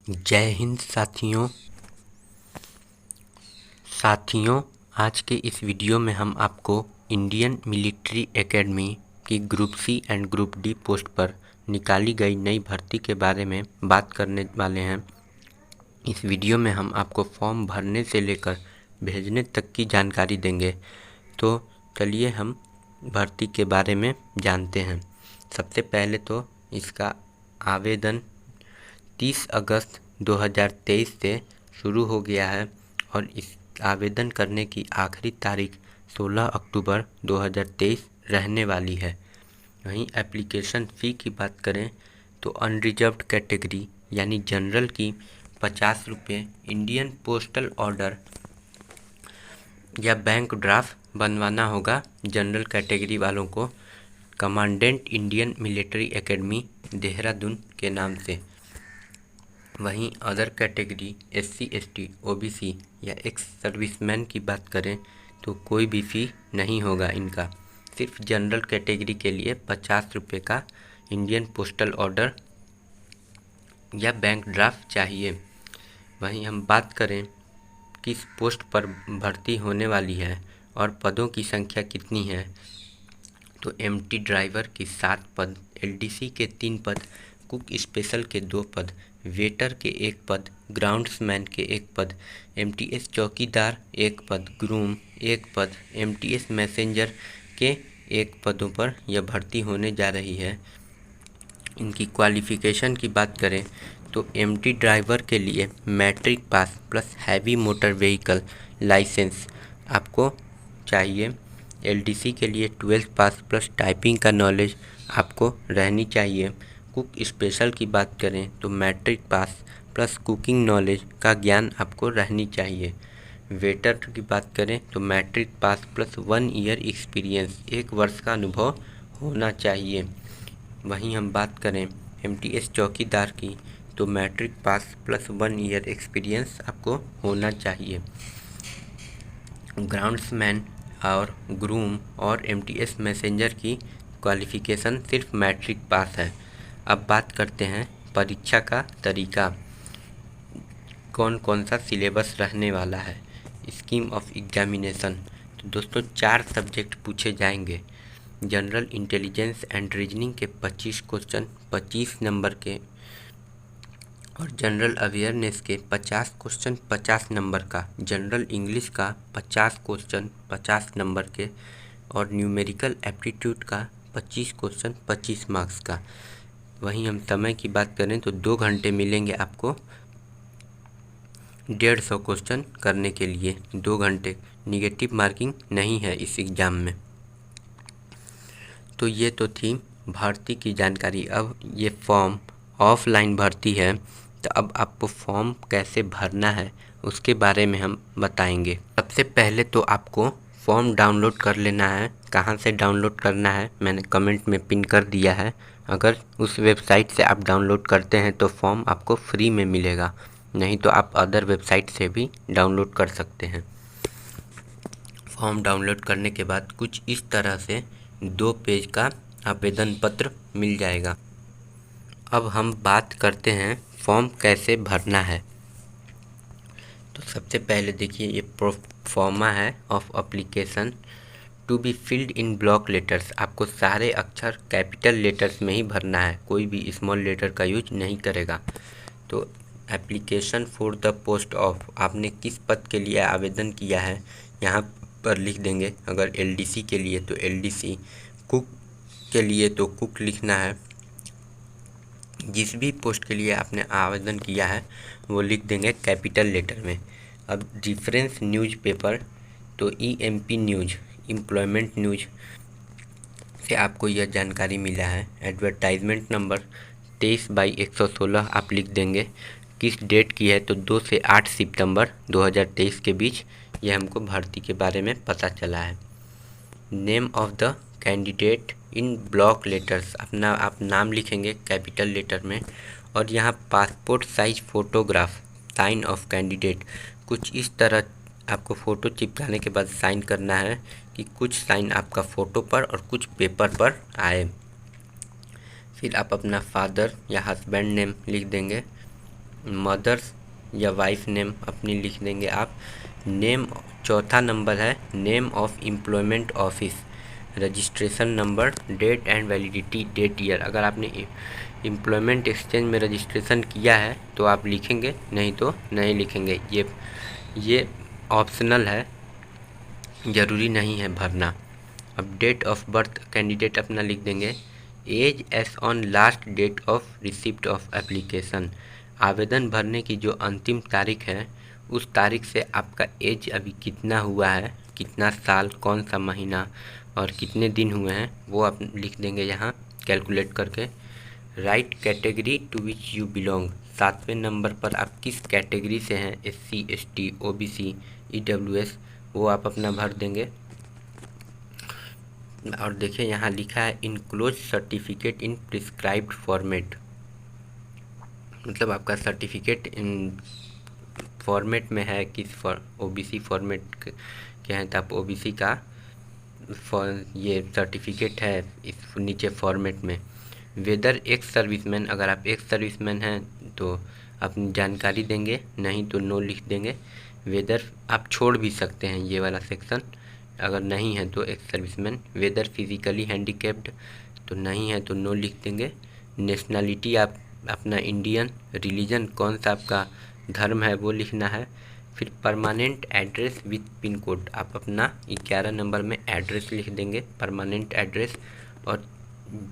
जय हिंद साथियों। आज के इस वीडियो में हम आपको इंडियन मिलिट्री एकेडमी की group C and group D post पर निकाली गई नई भर्ती के बारे में बात करने वाले हैं। इस वीडियो में हम आपको फॉर्म भरने से लेकर भेजने तक की जानकारी देंगे। तो चलिए हम भर्ती के बारे में जानते हैं। सबसे पहले तो इसका आवेदन 30 अगस्त 2023 से शुरू हो गया है और इस आवेदन करने की आखिरी तारीख 16 अक्टूबर 2023 रहने वाली है। वहीं एप्लीकेशन फ़ी की बात करें तो अनरिजर्व्ड कैटेगरी यानी जनरल की 50 रुपये, इंडियन पोस्टल ऑर्डर या बैंक ड्राफ्ट बनवाना होगा जनरल कैटेगरी वालों को commandant Indian Military academy Dehradun के नाम से। वहीं other category SC ST OBC या एक्स सर्विसमैन की बात करें तो कोई भी फ़ी नहीं होगा इनका। सिर्फ जनरल कैटेगरी के लिए 50 रुपये का इंडियन पोस्टल ऑर्डर या बैंक ड्राफ्ट चाहिए। वहीं हम बात करें किस पोस्ट पर भर्ती होने वाली है और पदों की संख्या कितनी है तो MT ड्राइवर की 7 पद, LDC के 3 पद, कुक स्पेशल के 2 पद, वेटर के 1 पद, ग्राउंड्समैन के 1 पद, MTS चौकीदार 1 पद, ग्रूम 1 पद, MTS मैसेंजर के 1 पदों पर यह भर्ती होने जा रही है। इनकी क्वालिफ़िकेशन की बात करें तो MT ड्राइवर के लिए matric pass plus heavy motor vehicle licence आपको चाहिए। LDC के लिए 12th पास प्लस टाइपिंग का नॉलेज आपको रहनी चाहिए। कुक स्पेशल की बात करें तो matric pass plus cooking knowledge का ज्ञान आपको रहनी चाहिए। वेटर की बात करें तो matric pass plus 1 year experience, 1 वर्ष का अनुभव होना चाहिए। वहीं हम बात करें MTS चौकीदार की तो matric pass plus 1 year experience आपको होना चाहिए। ग्राउंड्समैन और ग्रूम और MTS मैसेंजर की क्वालिफ़िकेशन सिर्फ मैट्रिक पास है। अब बात करते हैं परीक्षा का तरीका, कौन कौन सा सिलेबस रहने वाला है। स्कीम ऑफ एग्जामिनेशन तो दोस्तों 4 सब्जेक्ट पूछे जाएंगे। जनरल इंटेलिजेंस एंड रीजनिंग के 25 क्वेश्चन 25 नंबर के और जनरल अवेयरनेस के 50 क्वेश्चन 50 नंबर का, जनरल इंग्लिश का 50 क्वेश्चन 50 नंबर के और न्यूमेरिकल एप्टीट्यूड का 25 क्वेश्चन 25 मार्क्स का। वहीं हम समय की बात करें तो 2 घंटे मिलेंगे आपको 150 क्वेश्चन करने के लिए। 2 घंटे, निगेटिव मार्किंग नहीं है इस एग्ज़ाम में। तो ये तो थी भर्ती की जानकारी। अब ये फॉर्म ऑफलाइन भर्ती है तो अब आपको फॉर्म कैसे भरना है उसके बारे में हम बताएंगे। सबसे पहले तो आपको फॉर्म डाउनलोड कर लेना है। कहाँ से डाउनलोड करना है मैंने कमेंट में पिन कर दिया है। अगर उस वेबसाइट से आप डाउनलोड करते हैं तो फॉर्म आपको फ्री में मिलेगा, नहीं तो आप अदर वेबसाइट से भी डाउनलोड कर सकते हैं। फॉर्म डाउनलोड करने के बाद कुछ इस तरह से 2 पेज का आवेदन पत्र मिल जाएगा। अब हम बात करते हैं फॉर्म कैसे भरना है। तो सबसे पहले देखिए ये प्रोफॉर्मा है of application to be filled in block letters. आपको सारे अक्षर कैपिटल लेटर्स में ही भरना है, कोई भी स्मॉल लेटर का यूज नहीं करेगा। तो application for the post of, आपने किस पद के लिए आवेदन किया है यहाँ पर लिख देंगे। अगर LDC के लिए तो LDC, कुक के लिए तो कुक लिखना है। जिस भी पोस्ट के लिए आपने आवेदन किया है वो लिख देंगे कैपिटल लेटर में। अब डिफरेंस न्यूज़पेपर तो EMP न्यूज़, एम्प्लॉयमेंट न्यूज़ से आपको यह जानकारी मिला है। एडवर्टाइजमेंट नंबर 23/116 आप लिख देंगे। किस डेट की है तो 2 से 8 सितंबर 2023 के बीच यह हमको भर्ती के बारे में पता चला है। Name of the candidate in block letters, अपना आप नाम लिखेंगे कैपिटल लेटर में। और यहाँ passport size photograph, sign of candidate, कुछ इस तरह आपको फ़ोटो चिपकाने के बाद साइन करना है कि कुछ साइन आपका फ़ोटो पर और कुछ पेपर पर आए। फिर आप अपना फादर या हस्बैंड नेम लिख देंगे। मदर्स या वाइफ नेम अपनी लिख देंगे आप। नेम, चौथा नंबर है name of employment office, registration number, date and validity, date year. अगर आपने एम्प्लॉयमेंट एक्सचेंज में रजिस्ट्रेशन किया है तो आप लिखेंगे, नहीं तो नहीं लिखेंगे। ये ऑप्शनल है, ज़रूरी नहीं है भरना। अब डेट ऑफ बर्थ कैंडिडेट अपना लिख देंगे। Age as on last date of receipt of application, आवेदन भरने की जो अंतिम तारीख है उस तारीख से आपका एज अभी कितना हुआ है, कितना साल, कौन सा महीना और कितने दिन हुए हैं वो आप लिख देंगे यहाँ कैलकुलेट करके। Right category to which you belong, 7वें नंबर पर आप किस कैटेगरी से हैं, SC ST OBC EWS, वो आप अपना भर देंगे। और देखिए यहाँ लिखा है enclose certificate in prescribed format, मतलब आपका सर्टिफिकेट इन फॉर्मेट में है किस OBC फॉर्मेट के हैं तो आप OBC का ये सर्टिफिकेट है इस नीचे फॉर्मेट में। वेदर एक्स सर्विसमैन, अगर आप एक्स सर्विसमैन हैं तो अपनी जानकारी देंगे, नहीं तो नो लिख देंगे। वेदर आप छोड़ भी सकते हैं ये वाला सेक्शन, अगर नहीं है तो ex serviceman. Whether physically handicapped, तो नहीं है तो नो लिख देंगे। नेशनलिटी आप अपना इंडियन, रिलीजन कौन सा आपका धर्म है वो लिखना है। फिर permanent address with pin code, आप अपना 11 नंबर में एड्रेस लिख देंगे, परमानेंट एड्रेस। और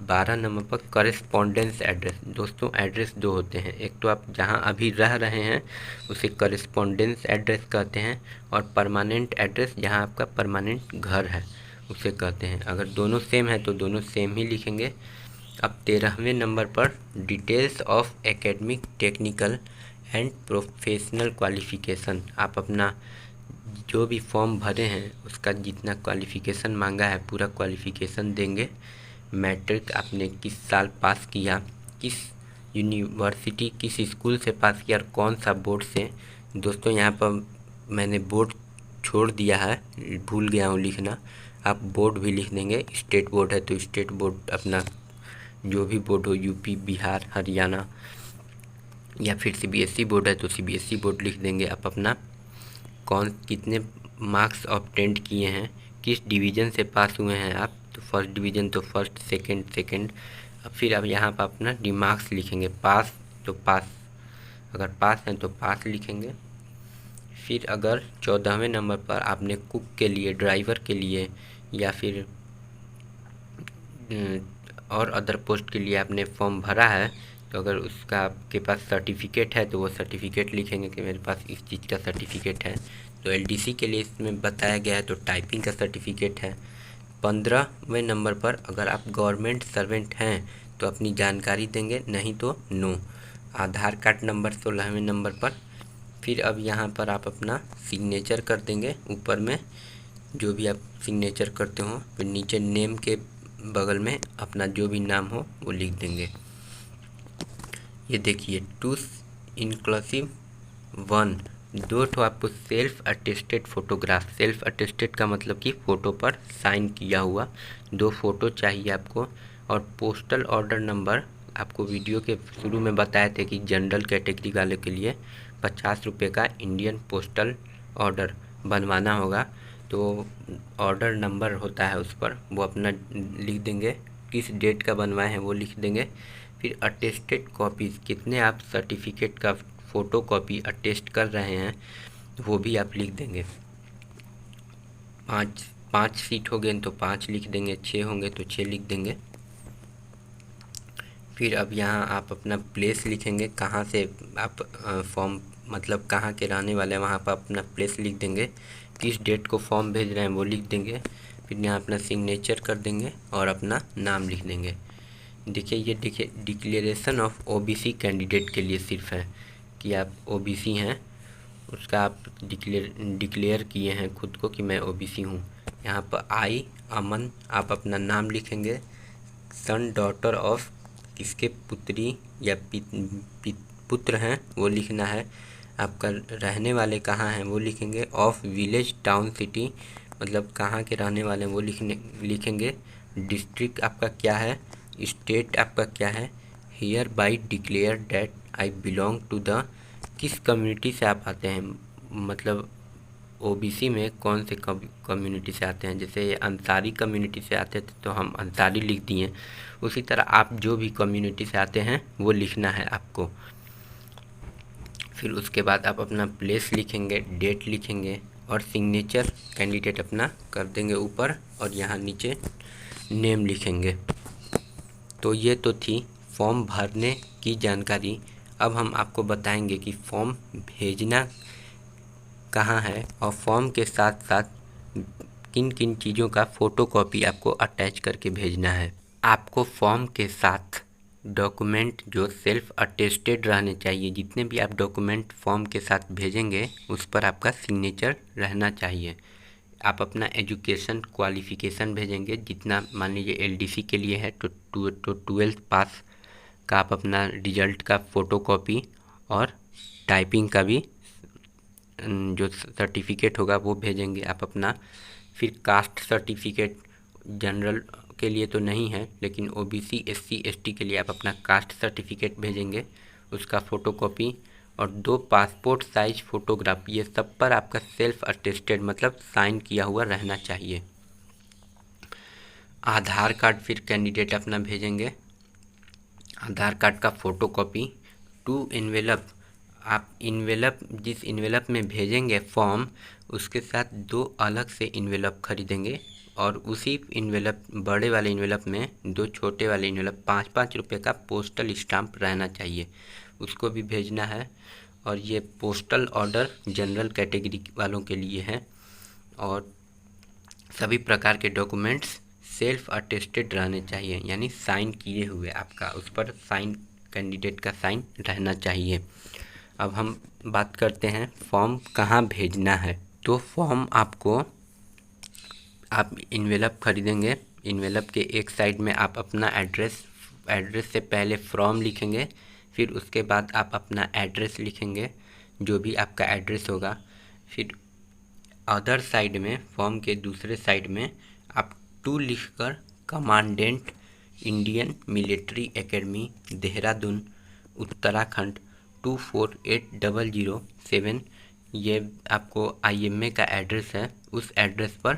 12 नंबर पर करेस्पॉन्डेंस एड्रेस। दोस्तों एड्रेस दो होते हैं, एक तो आप जहां अभी रह रहे हैं उसे करेस्पॉन्डेंस एड्रेस कहते हैं, और परमानेंट एड्रेस जहां आपका परमानेंट घर है उसे कहते हैं। अगर दोनों सेम है तो दोनों सेम ही लिखेंगे। अब 13वें नंबर पर details of academic, technical and professional qualification, आप अपना जो भी फॉर्म भरे हैं उसका जितना क्वालिफ़िकेशन मांगा है पूरा क्वालिफ़िकेशन देंगे। मैट्रिक आपने किस साल पास किया, किस यूनिवर्सिटी, किस स्कूल से पास किया और कौन सा बोर्ड से। दोस्तों यहाँ पर मैंने बोर्ड छोड़ दिया है, भूल गया हूँ लिखना, आप बोर्ड भी लिख देंगे। स्टेट बोर्ड है तो स्टेट बोर्ड अपना जो भी बोर्ड हो, यूपी, बिहार, हरियाणा, या फिर CBSE बोर्ड है तो CBSE बोर्ड लिख देंगे। आप अपना कितने मार्क्स ऑब्टेंड किए हैं, किस डिवीज़न से पास हुए हैं आप, तो फर्स्ट डिवीज़न तो फर्स्ट, सेकंड। अब फिर आप यहाँ पर अपना डिमार्क्स लिखेंगे, पास तो पास, अगर पास हैं तो पास लिखेंगे। फिर अगर 14वें नंबर पर आपने कुक के लिए, ड्राइवर के लिए या फिर और अदर पोस्ट के लिए आपने फॉर्म भरा है तो अगर उसका आपके पास सर्टिफिकेट है तो वो सर्टिफिकेट लिखेंगे कि मेरे पास इस चीज़ का सर्टिफिकेट है। तो LDC के लिए इसमें बताया गया है तो टाइपिंग का सर्टिफिकेट है। 15वें नंबर पर अगर आप गवर्नमेंट सर्वेंट हैं तो अपनी जानकारी देंगे, नहीं तो नो। आधार कार्ड नंबर 16वें नंबर पर। फिर अब यहाँ पर आप अपना सिग्नेचर कर देंगे, ऊपर में जो भी आप सिग्नेचर करते हो, फिर नीचे नेम के बगल में अपना जो भी नाम हो वो लिख देंगे। ये देखिए टू इंक्लूसिव 1, 2 ठो आपको self attested photograph, self attested का मतलब कि फ़ोटो पर साइन किया हुआ 2 फ़ोटो चाहिए आपको। और पोस्टल ऑर्डर नंबर, आपको वीडियो के शुरू में बताए थे कि जनरल कैटेगरी वाले के लिए 50 रुपये का इंडियन पोस्टल ऑर्डर बनवाना होगा, तो ऑर्डर नंबर होता है उस पर, वो अपना लिख देंगे, किस डेट का बनवाए हैं वो लिख देंगे। फिर अटेस्टेड कॉपीज़, कितने आप सर्टिफिकेट का फ़ोटो कॉपी अटेस्ट कर रहे हैं वो भी आप लिख देंगे। 5 सीट हो गए तो 5 लिख देंगे, 6 होंगे तो 6 लिख देंगे। फिर अब यहाँ आप अपना प्लेस लिखेंगे, कहाँ से आप फॉर्म, मतलब कहाँ के रहने वाले हैं वहाँ पर अपना प्लेस लिख देंगे। किस डेट को फॉर्म भेज रहे हैं वो लिख देंगे। फिर यहाँ अपना सिग्नेचर कर देंगे और अपना नाम लिख देंगे। देखिए ये देखिए डिक्लेरेशन ऑफ OBC कैंडिडेट के लिए सिर्फ है कि आप OBC हैं, उसका आप डिक्लेयर किए हैं खुद को कि मैं OBC हूँ। यहाँ पर आई अमन आप अपना नाम लिखेंगे। सन डॉटर ऑफ, किसके पुत्री या पुत्र हैं वो लिखना है। आपका रहने वाले कहाँ हैं वो लिखेंगे। ऑफ विलेज, टाउन, सिटी, मतलब कहाँ के रहने वाले हैं वो लिखेंगे। डिस्ट्रिक्ट आपका क्या है, स्टेट आपका क्या है। Hereby declare that I belong to the, किस कम्युनिटी से आप आते हैं, मतलब ओबीसी में कौन से कम्युनिटी से आते हैं। जैसे ये अंसारी कम्युनिटी से आते थे तो हम अंसारी लिख दिए। उसी तरह आप जो भी कम्युनिटी से आते हैं वो लिखना है आपको। फिर उसके बाद आप अपना प्लेस लिखेंगे, डेट लिखेंगे और सिग्नेचर कैंडिडेट अपना कर देंगे ऊपर, और यहाँ नीचे नेम लिखेंगे। तो ये तो थी फॉर्म भरने की जानकारी। अब हम आपको बताएंगे कि फॉर्म भेजना कहाँ है और फॉर्म के साथ साथ किन किन चीज़ों का फ़ोटोकॉपी आपको अटैच करके भेजना है। आपको फॉर्म के साथ डॉक्यूमेंट जो सेल्फ अटेस्टेड रहने चाहिए। जितने भी आप डॉक्यूमेंट फॉर्म के साथ भेजेंगे उस पर आपका सिग्नेचर रहना चाहिए। आप अपना एजुकेशन क्वालिफ़िकेशन भेजेंगे, जितना मान लीजिए एलडीसी के लिए है तो 12th पास का आप अपना रिजल्ट का फ़ोटोकॉपी और टाइपिंग का भी जो सर्टिफिकेट होगा वो भेजेंगे आप अपना। फिर कास्ट सर्टिफिकेट जनरल के लिए तो नहीं है, लेकिन ओबीसी एससी एसटी के लिए आप अपना कास्ट सर्टिफिकेट भेजेंगे, उसका फ़ोटोकॉपी और 2 पासपोर्ट साइज फ़ोटोग्राफ। ये सब पर आपका सेल्फ अटेस्टेड मतलब साइन किया हुआ रहना चाहिए। आधार कार्ड फिर कैंडिडेट अपना भेजेंगे, आधार कार्ड का फ़ोटोकॉपी। 2 एनवेलप, आप इन्वेलप जिस इन्वेलप में भेजेंगे फॉर्म उसके साथ 2 अलग से इन्वेलप खरीदेंगे, और उसी इन्वेलप बड़े वाले इन्वेलप में 2 छोटे वाले इन्वेलप 5-5 रुपये का पोस्टल स्टाम्प रहना चाहिए, उसको भी भेजना है। और ये पोस्टल ऑर्डर जनरल कैटेगरी वालों के लिए है। और सभी प्रकार के डॉक्यूमेंट्स सेल्फ अटेस्टेड रहने चाहिए, यानी साइन किए हुए, आपका उस पर साइन, कैंडिडेट का साइन रहना चाहिए। अब हम बात करते हैं फॉर्म कहाँ भेजना है। तो फॉर्म आपको, आप इन्वेलप खरीदेंगे, इन्वेलप के एक साइड में आप अपना एड्रेस से पहले फ्रॉम लिखेंगे, फिर उसके बाद आप अपना एड्रेस लिखेंगे, जो भी आपका एड्रेस होगा। फिर अदर साइड में, फॉर्म के दूसरे साइड में आप टू लिखकर commandant Indian Military academy Dehradun Uttarakhand 248007, ये आपको आईएमए का एड्रेस है, उस एड्रेस पर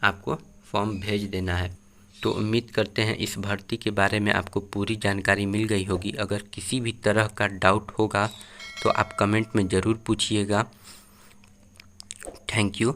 आपको फॉर्म भेज देना है। तो उम्मीद करते हैं इस भर्ती के बारे में आपको पूरी जानकारी मिल गई होगी। अगर किसी भी तरह का डाउट होगा तो आप कमेंट में ज़रूर पूछिएगा। Thank you.